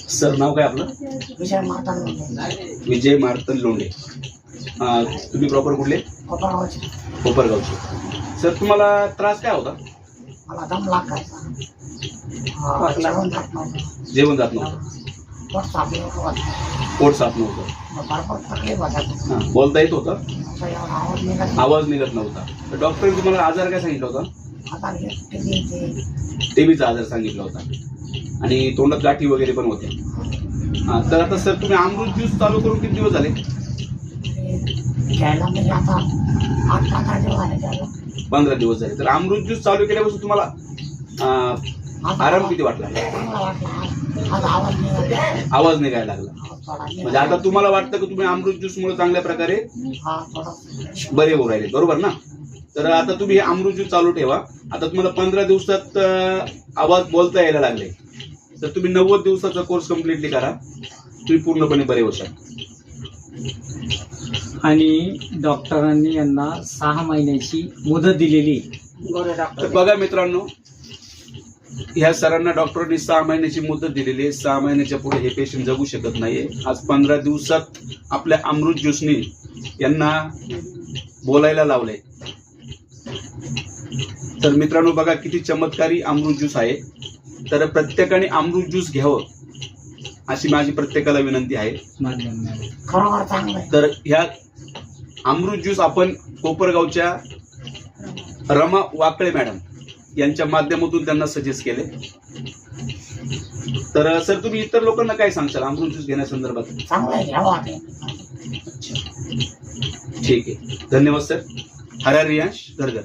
Sir नाव काय आपलं? विजय मार्तन लोंढे. विजय मार्तन लोंढे. तुम्ही प्रॉपर कुठले? कोपरगावचे. कोपरगावचे. सर तुम्हाला त्रास काय होता? मला दम लागायचा. जेवण जात नव्हतं. जेवण जात नव्हतं. पोट साफ नव्हतं. पोट साफ नव्हतं. भरपूर तकलीफ होता. बोलता येत होतं? आवाज निघत. आवाज निघत नव्हता. तर डॉक्टरने तुम्हाला आजार काय सांगितला होता? आता टीबीचा आजार सांगितला होता आणि तोंडात गाठी वगैरे पण होत्या. तर आता सर तुम्ही अमृत ज्यूस चालू करून किती दिवस झाले? घ्यायला म्हणजे आता 8-15 दिवस झाले त्याला. 15 दिवस झाले. तर अमृत ज्यूस चालू केल्यापासून तुम्हाला आराम किती वाटला? चांगला वाटला. आज आवाज निघाला. आवाज निघायला लागला. म्हणजे आता तुम्हाला वाटतं की तुम्ही अमृत ज्यूस मुळे चांगल्या प्रकारे बरे होऊ राहिले, बरोबर ना? तर आता तुम्ही हे अमृत ज्यूस चालू ठेवा. आता तुम्हाला 15 दिवसात आवाज बोलता यायला लागले, तर तुम्ही 90 दिवसाचा कोर्स कम्प्लिटली करा. तुम्ही पूर्णपणे बरे होऊ शकता. आणि डॉक्टरांनी यांना 6 महिन्याची मुदत दिलेली. तर बघा मित्रांनो, ह्या सरांना डॉक्टरांनी 6 महिन्याची मुदत दिलेली आहे. 6 महिन्याच्या पुढे हे पेशंट जगू शकत नाहीये. आज 15 दिवसात आपल्या अमृत ज्यूसने यांना बोलायला लावलंय. तर मित्रांनो बघा किती चमत्कारी अमृत ज्यूस आहे. तर प्रत्येकाने अमृत ज्यूस घ्यावं अशी माझी प्रत्येकाला विनंती आहे. तर ह्या अमृत ज्यूस आपण कोपरगावच्या रमा वाकळे मॅडम यांच्या माध्यमातून त्यांना सजेस्ट केले. तर सर तुम्ही इतर लोकांना काय सांगशाल अमृत ज्यूस घेण्यासंदर्भात? ठीक आहे, धन्यवाद सर. हर रियांश घर घर.